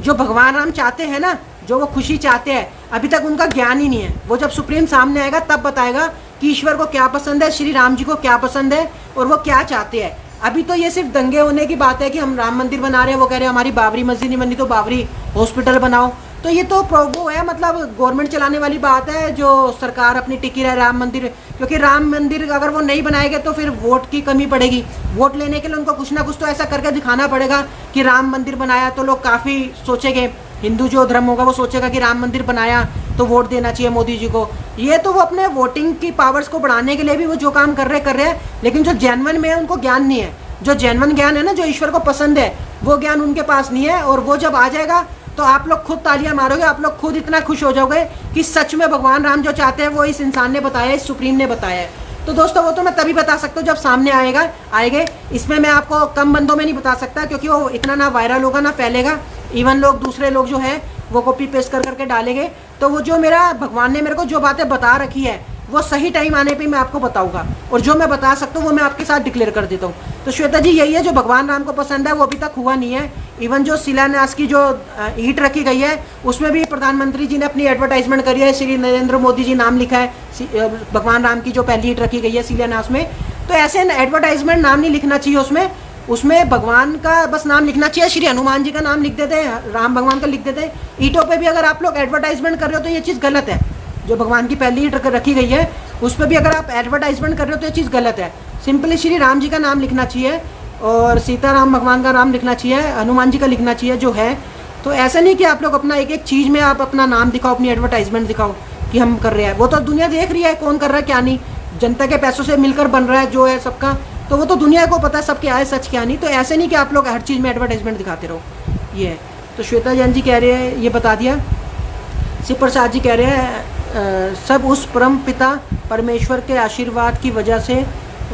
जो भगवान राम चाहते हैं ना, जो वो खुशी चाहते हैं, अभी तक उनका ज्ञान ही नहीं है। वो जब सुप्रीम सामने आएगा तब बताएगा कि ईश्वर को क्या पसंद है, श्री राम जी को क्या पसंद है और वो क्या चाहते हैं। अभी तो ये सिर्फ दंगे होने की बात है कि हम राम मंदिर बना रहे हैं, वो कह रहे हैं हमारी बाबरी मस्जिद नहीं बनी तो बाबरी हॉस्पिटल बनाओ। तो ये तो वो है, मतलब गवर्नमेंट चलाने वाली बात है, जो सरकार अपनी टिकी रहे राम मंदिर, क्योंकि राम मंदिर अगर वो नहीं बनाएंगे तो फिर वोट की कमी पड़ेगी। वोट लेने के लिए उनको कुछ ना कुछ तो ऐसा करके दिखाना पड़ेगा कि राम मंदिर बनाया, तो लोग काफ़ी सोचेंगे, हिंदू जो धर्म होगा वो सोचेगा कि राम मंदिर बनाया तो वोट देना चाहिए मोदी जी को। ये तो वो अपने वोटिंग की पावर्स को बढ़ाने के लिए भी वो जो काम कर रहे हैं, लेकिन जो जेन्युइन में है उनको ज्ञान नहीं है। जो जेन्युइन ज्ञान है ना, जो ईश्वर को पसंद है, वो ज्ञान उनके पास नहीं है। और वो जब आ जाएगा तो आप लोग खुद तालियां मारोगे, आप लोग खुद इतना खुश हो जाओगे कि सच में भगवान राम जो चाहते हैं वो इस इंसान ने बताया, इस सुप्रीम ने बताया है। तो दोस्तों वो तो मैं तभी बता सकता हूँ जब सामने आएंगे। इसमें मैं आपको कम बंदों में नहीं बता सकता, क्योंकि वो इतना ना वायरल होगा ना फैलेगा। इवन लोग दूसरे लोग जो है वो कॉपी पेस्ट कर करके डालेंगे। तो वो जो मेरा भगवान ने मेरे को जो बातें बता रखी है वो सही टाइम आने पे मैं आपको बताऊंगा, और जो मैं बता सकता हूँ वो मैं आपके साथ डिक्लेयर कर देता हूँ। तो श्वेता जी यही है, जो भगवान राम को पसंद है वो अभी तक हुआ नहीं है। इवन जो शिलान्यास की जो ईंट रखी गई है उसमें भी प्रधानमंत्री जी ने अपनी एडवर्टाइजमेंट करी है, श्री नरेंद्र मोदी जी नाम लिखा है भगवान राम की जो पहली ईंट रखी गई है शिलान्यास में। तो ऐसे एडवर्टाइजमेंट नाम नहीं लिखना चाहिए, उसमें भगवान का बस नाम लिखना चाहिए। श्री हनुमान जी का नाम लिख देते हैं, राम भगवान का लिख देते हैं। ईंटों पे भी अगर आप लोग एडवर्टाइजमेंट कर रहे हो तो ये चीज़ गलत है। जो भगवान की पहली ईंट रखी गई है उस पर भी अगर आप एडवर्टाइजमेंट कर रहे हो तो ये चीज़ गलत है। सिंपली श्री राम जी का नाम लिखना चाहिए और सीताराम भगवान का नाम लिखना चाहिए, हनुमान जी का लिखना चाहिए जो है। तो ऐसा नहीं कि आप लोग अपना एक एक चीज़ में आप अपना नाम दिखाओ, अपनी एडवर्टाइजमेंट दिखाओ कि हम कर रहे हैं। वो तो दुनिया देख रही है कौन कर रहा है क्या नहीं, जनता के पैसों से मिलकर बन रहा है जो है सबका, तो वो तो दुनिया को पता है सब क्या है सच क्या नहीं। तो ऐसे नहीं कि आप लोग हर चीज़ में एडवर्टाइजमेंट दिखाते रहो। ये है। तो श्वेता जैन जी कह रहे हैं, ये बता दिया। शिव प्रसाद जी कह रहे हैं सब उस परम पिता परमेश्वर के आशीर्वाद की वजह से,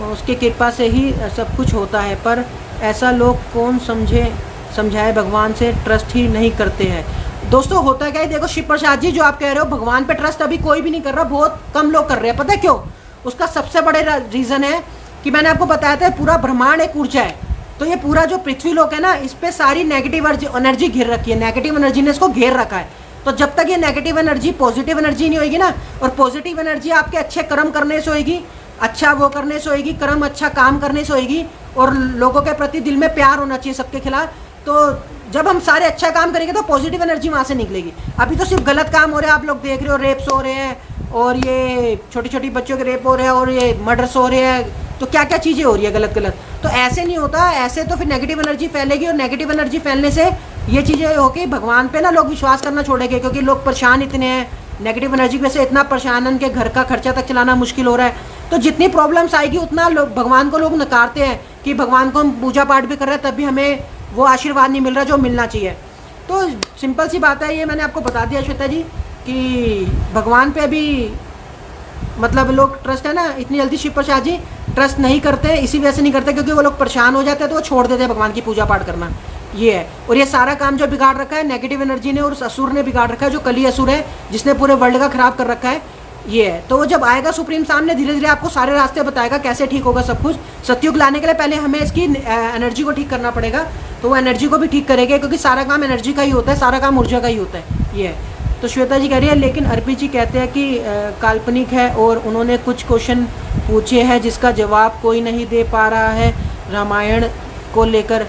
उसकी कृपा से ही सब कुछ होता है, पर ऐसा लोग कौन समझाए भगवान से ट्रस्ट ही नहीं करते हैं। दोस्तों होता क्या है, देखो शिव प्रसाद जी जो आप कह रहे हो भगवान पे ट्रस्ट अभी कोई भी नहीं कर रहा, बहुत कम लोग कर रहे हैं। पता है क्यों? उसका सबसे बड़े रीज़न है कि मैंने आपको बताया था पूरा ब्रह्मांड एक ऊर्जा है। तो ये पूरा जो पृथ्वी लोक है ना, इस पर सारी नेगेटिव एनर्जी घिर रखी है, नेगेटिव एनर्जी ने इसको घेर रखा है। तो जब तक ये नेगेटिव एनर्जी पॉजिटिव एनर्जी नहीं होगी ना, और पॉजिटिव एनर्जी आपके अच्छे कर्म करने से होगी, अच्छा वो करने से होगी, कर्म अच्छा काम करने से होगी, और लोगों के प्रति दिल में प्यार होना चाहिए सबके खिलाफ। तो जब हम सारे अच्छा काम करेंगे तो पॉजिटिव एनर्जी वहाँ से निकलेगी। अभी तो सिर्फ गलत काम हो रहे हैं, आप लोग देख रहे हो, रेप्स हो रहे हैं और ये छोटी छोटी बच्चों के रेप हो रहे हैं और ये मर्डर्स हो रहे हैं, तो क्या क्या चीज़ें हो रही है गलत गलत। तो ऐसे नहीं होता, ऐसे तो फिर नेगेटिव एनर्जी फैलेगी और नेगेटिव एनर्जी फैलने से ये चीज़ें होके भगवान पे ना लोग विश्वास करना छोड़ेंगे, क्योंकि लोग परेशान इतने हैं नेगेटिव एनर्जी की वजह से, इतना परेशान है उनके घर का खर्चा तक चलाना मुश्किल हो रहा है। तो जितनी प्रॉब्लम्स आएगी उतना लोग भगवान को लोग नकारते हैं कि भगवान को हम पूजा पाठ भी कर रहे हैं तब भी हमें वो आशीर्वाद नहीं मिल रहा जो मिलना चाहिए। तो सिंपल सी बात है, ये मैंने आपको बता दिया श्वेता जी कि भगवान पे अभी मतलब लोग ट्रस्ट है ना, इतनी जल्दी शिव प्रसाद जी ट्रस्ट नहीं करते, इसी वजह से नहीं करते क्योंकि वो लोग परेशान हो जाते हैं तो वो छोड़ देते हैं भगवान की पूजा पाठ करना। ये है, और ये सारा काम जो बिगाड़ रखा है नेगेटिव एनर्जी ने और उस असुर ने बिगाड़ रखा है, जो कली असुर है जिसने पूरे वर्ल्ड का खराब कर रखा है। ये है, तो वो जब आएगा सुप्रीम सामने धीरे धीरे आपको सारे रास्ते बताएगा कैसे ठीक होगा सब कुछ। सतयुग लाने के लिए पहले हमें इसकी एनर्जी को ठीक करना पड़ेगा, तो वो एनर्जी को भी ठीक करेंगे क्योंकि सारा काम एनर्जी का ही होता है, सारा काम ऊर्जा का ही होता है। ये है, तो श्वेता जी कह रही है लेकिन अर्पी जी कहते हैं कि काल्पनिक है और उन्होंने कुछ क्वेश्चन पूछे हैं जिसका जवाब कोई नहीं दे पा रहा है रामायण को लेकर।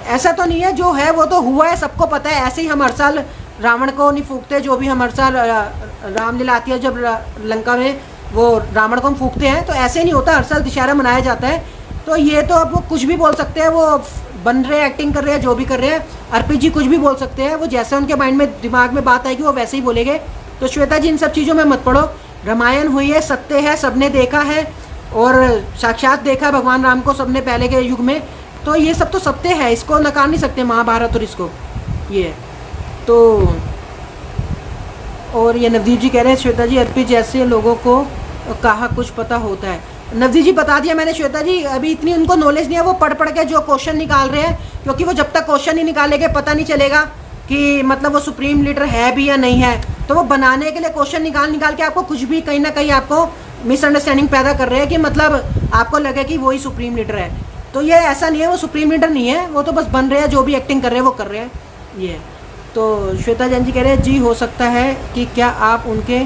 ऐसा तो नहीं है, जो है वो तो हुआ है, सबको पता है। ऐसे ही हम हर साल रावण को नहीं फूकते, जो भी हम हर साल रामलीला आती है जब लंका में वो रावण को हम फूकते हैं, तो ऐसे नहीं होता, हर साल दशहरा मनाया जाता है। तो ये तो अब वो कुछ भी बोल सकते हैं, वो बन रहे हैं, एक्टिंग कर रहे हैं, जो भी कर रहे हैं। अर्पित जी कुछ भी बोल सकते हैं, वो जैसे उनके माइंड में दिमाग में बात आएगी वो वैसे ही बोलेंगे। तो श्वेता जी इन सब चीज़ों में मत पड़ो, रामायण हुई है, सत्य है, सबने देखा है और साक्षात देखा है भगवान राम को सबने पहले के युग में, तो ये सब तो सत्य है, इसको नकार नहीं सकते महाभारत और इसको। ये तो और ये नवदीप जी कह रहे हैं श्वेता जी अर्पित जैसे लोगों को कहा कुछ पता होता है। नवदीप जी बता दिया मैंने श्वेता जी, अभी इतनी उनको नॉलेज नहीं है, वो पढ़ पढ़ के जो क्वेश्चन निकाल रहे हैं, क्योंकि वो जब तक क्वेश्चन नहीं निकालेंगे पता नहीं चलेगा कि मतलब वो सुप्रीम लीडर है भी या नहीं है। तो वो बनाने के लिए क्वेश्चन निकाल निकाल के आपको कुछ भी कहीं ना कहीं आपको मिसअंडरस्टैंडिंग पैदा कर रहे हैं कि मतलब आपको लगे कि वही सुप्रीम लीडर है। तो ये ऐसा नहीं है, वो सुप्रीम लीडर नहीं है, वो तो बस बन रहे हैं, जो भी एक्टिंग कर रहे हैं वो कर रहे हैं। ये तो श्वेता जैन जी कह रहे हैं जी हो सकता है कि क्या आप उनके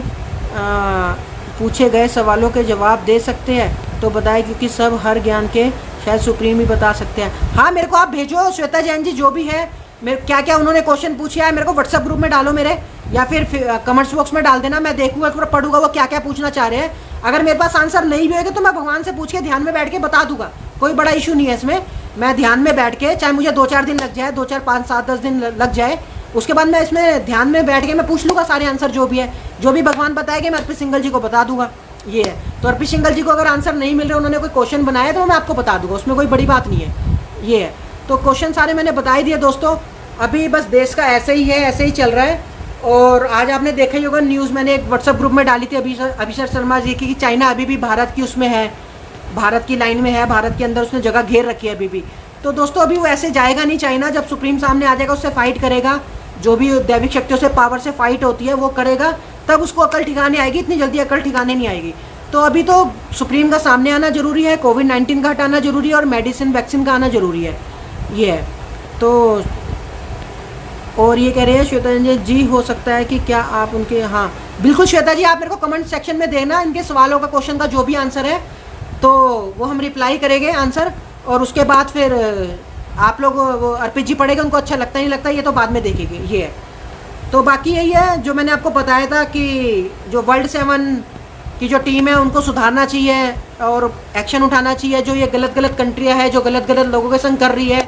पूछे गए सवालों के जवाब दे सकते हैं तो बताएं, क्योंकि सब हर ज्ञान के शायद सुप्रीम ही बता सकते हैं। हाँ मेरे को आप भेजो श्वेता जैन जी, जो भी है मेरे क्या क्या उन्होंने क्वेश्चन पूछा है मेरे को व्हाट्सएप ग्रुप में डालो मेरे, या फिर कमेंट्स बॉक्स में डाल देना, मैं देखूंगा पूरा पढ़ूंगा वो क्या क्या पूछना चाह रहे हैं। अगर मेरे पास आंसर नहीं भी होगा तो मैं भगवान से पूछ के ध्यान में बैठ के बता दूंगा, कोई बड़ा इशू नहीं है इसमें। मैं ध्यान में बैठ के, चाहे मुझे 2-4 दिन लग जाए, 2-4 5 7 10 दिन लग जाए, उसके बाद मैं इसमें ध्यान में बैठ के मैं पूछ लूँगा सारे आंसर जो भी है, जो भी भगवान बताएंगे मैं अर्पित सिंघल जी को बता दूंगा। ये है, तो अर्पित सिंघल जी को अगर आंसर नहीं मिल रहे, उन्होंने कोई क्वेश्चन बनाया तो मैं आपको बता दूंगा, उसमें कोई बड़ी बात नहीं है। ये है, तो क्वेश्चन सारे मैंने बता ही दिए दोस्तों। अभी बस देश का ऐसे ही है, ऐसे ही चल रहा है। और आज आपने देखा ही होगा न्यूज़ मैंने एक व्हाट्सएप ग्रुप में डाली थी अभिषेक शर्मा जी की, चाइना अभी भी भारत की उसमें है, भारत की लाइन में है, भारत के अंदर उसने जगह घेर रखी है अभी भी। तो दोस्तों अभी वो ऐसे जाएगा नहीं चाइना, जब सुप्रीम सामने आ जाएगा उससे फाइट करेगा, जो भी दैविक शक्तियों से पावर से फाइट होती है वो करेगा, तब उसको अकल ठिकाने आएगी, इतनी जल्दी अकल ठिकाने नहीं आएगी। तो अभी तो सुप्रीम का सामने आना जरूरी है, कोविड-19 का हटाना जरूरी है और मेडिसिन वैक्सीन का आना जरूरी है। ये है, तो और ये कह रहे हैं श्वेता जी हो सकता है कि क्या आप उनके, हाँ बिल्कुल श्वेता जी, आप मेरे को कमेंट सेक्शन में देना इनके सवालों का, क्वेश्चन का जो भी आंसर है तो वो हम रिप्लाई करेंगे आंसर, और उसके बाद फिर आप लोग वो अर्पित जी पढ़ेंगे, उनको अच्छा लगता नहीं लगता ये तो बाद में देखेंगे। ये है, तो बाकी यही है जो मैंने आपको बताया था कि जो वर्ल्ड 7 की जो टीम है उनको सुधारना चाहिए और एक्शन उठाना चाहिए। जो ये गलत गलत कंट्रियाँ है जो गलत गलत लोगों के संग कर रही है,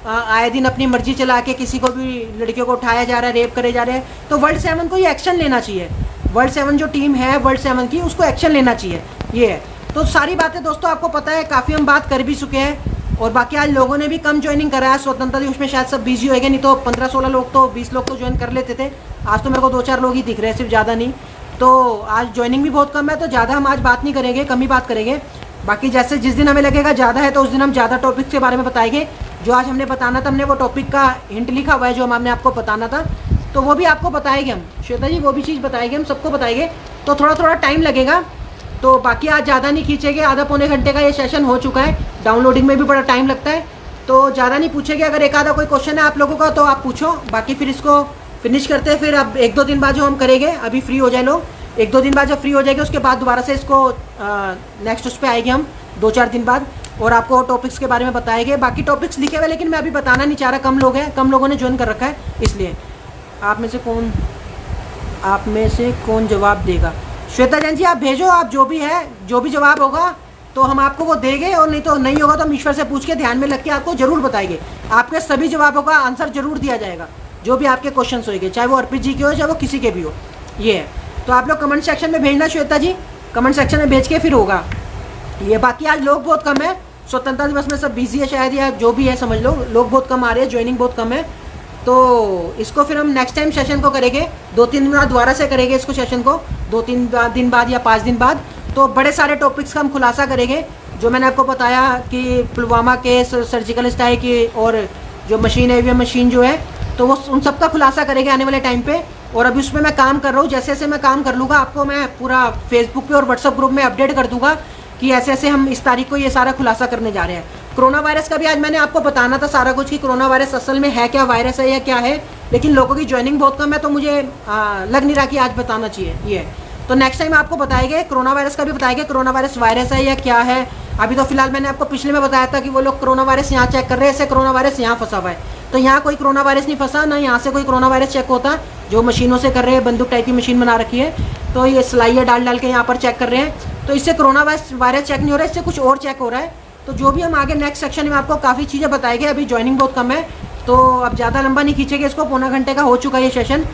आए दिन अपनी मर्जी चला के किसी को भी लड़कियों को उठाया जा रहा है, रेप करे जा रहे हैं, तो वर्ल्ड 7 को ये एक्शन लेना चाहिए। वर्ल्ड 7 जो टीम है वर्ल्ड 7 की, उसको एक्शन लेना चाहिए। ये है, तो सारी बातें दोस्तों आपको पता है, काफ़ी हम बात कर भी चुके हैं। और बाकी आज लोगों ने भी कम ज्वाइनिंग करा है, स्वतंत्रता दिवस में शायद सब बिजी होएंगे, नहीं तो 15-16 लोग तो 20 लोग तो ज्वाइन कर लेते थे। आज तो मेरे को 2-4 लोग ही दिख रहे हैं, सिर्फ ज़्यादा नहीं। तो आज ज्वाइनिंग भी बहुत कम है, तो ज़्यादा हम आज बात नहीं करेंगे, कम ही बात करेंगे। बाकी जैसे जिस दिन हमें लगेगा ज़्यादा है तो उस दिन हम ज़्यादा टॉपिक के बारे में बताएंगे। जो आज हमने बताना था, हमने वो टॉपिक का हिंट लिखा हुआ है जो हमने आपको बताना था, तो वो भी आपको बताएंगे हम श्वेता जी, वो भी चीज़ बताएंगे, हम सबको बताएंगे। तो थोड़ा थोड़ा टाइम लगेगा, तो बाकी आज ज़्यादा नहीं खींचेंगे, आधा पौने घंटे का ये सेशन हो चुका है, डाउनलोडिंग में भी बड़ा टाइम लगता है, तो ज़्यादा नहीं पूछेंगे। अगर एक आधा कोई क्वेश्चन है आप लोगों का तो आप पूछो, बाकी फिर इसको फिनिश करते हैं। फिर अब 1-2 दिन बाद जो हम करेंगे, अभी फ्री हो जाए लोग, 1-2 दिन बाद जब फ्री हो जाएगी उसके बाद दोबारा से इसको नेक्स्ट उस पर आएगी हम 2-4 दिन बाद, और आपको टॉपिक्स के बारे में बताएंगे। बाकी टॉपिक्स लिखे हुए लेकिन मैं अभी बताना नहीं चाह रहा, कम लोग हैं, कम लोगों ने ज्वाइन कर रखा है, इसलिए। आप में से कौन जवाब देगा? श्वेता जैन जी आप भेजो, आप जो भी है, जो भी जवाब होगा तो हम आपको वो देंगे, और नहीं तो नहीं होगा तो हम ईश्वर से पूछ के ध्यान में लग के आपको जरूर बताएंगे। आपके सभी जवाबों का आंसर जरूर दिया जाएगा, जो भी आपके क्वेश्चन होंगे, चाहे वो अर्पित जी के हो चाहे वो किसी के भी हो। ये है, तो आप लोग कमेंट सेक्शन में भेजना श्वेता जी, कमेंट सेक्शन में भेज के फिर होगा ये। बाकी आज लोग बहुत कम है, स्वतंत्रता दिवस में सब बिजी है शायद, या जो भी है समझ लो, लोग बहुत कम आ रहे हैं, ज्वाइनिंग बहुत कम है। तो इसको फिर हम नेक्स्ट टाइम सेशन को करेंगे, 2-3 दिन बाद दोबारा से करेंगे इसको, सेशन को 2-3 दिन बाद या 5 दिन बाद। तो बड़े सारे टॉपिक्स का हम खुलासा करेंगे, जो मैंने आपको बताया कि पुलवामा केस, सर्जिकल स्ट्राइक की, और जो मशीन है, मशीन जो है, तो वो उन सब का खुलासा करेंगे आने वाले टाइम पे। और अभी उसमें मैं काम कर रहा हूँ, जैसे जैसे मैं काम कर लूँगा आपको मैं पूरा फेसबुक पे और व्हाट्सअप ग्रुप में अपडेट कर दूंगा कि ऐसे ऐसे हम इस तारीख को ये सारा खुलासा करने जा रहे हैं। कोरोना वायरस का भी आज मैंने आपको बताना था सारा कुछ, कि कोरोना वायरस असल में है क्या, वायरस है या क्या है, लेकिन लोगों की ज्वाइनिंग बहुत कम है, तो मुझे लग नहीं रहा कि आज बताना चाहिए ये। तो नेक्स्ट टाइम आपको बताएंगे, कोरोना वायरस का भी बताएंगे, कोरोना वायरस है या क्या है। अभी तो फिलहाल मैंने आपको पिछले में बताया था कि वो लोग कोरोना वायरस यहाँ चेक कर रहे हैं, ऐसे कोरोना वायरस यहाँ फंसा हुआ है, तो यहाँ कोई कोरोना वायरस नहीं फंसा, ना यहाँ से कोई कोरोना वायरस चेक होता, जो मशीनों से कर रहे हैं, बंदूक टाइप की मशीन बना रखी है, तो ये सिलाइयाँ डाल के यहाँ पर चेक कर रहे हैं, तो इससे कोरोना वायरस चेक नहीं हो रहा है, इससे कुछ और चेक हो रहा है। तो जो भी हम आगे नेक्स्ट सेक्शन में आपको काफ़ी चीज़ें बताएंगे। अभी ज्वाइनिंग बहुत कम है, तो अब ज़्यादा लंबा नहीं खींचेंगे इसको, 1.25 घंटे का हो चुका है ये सेशन।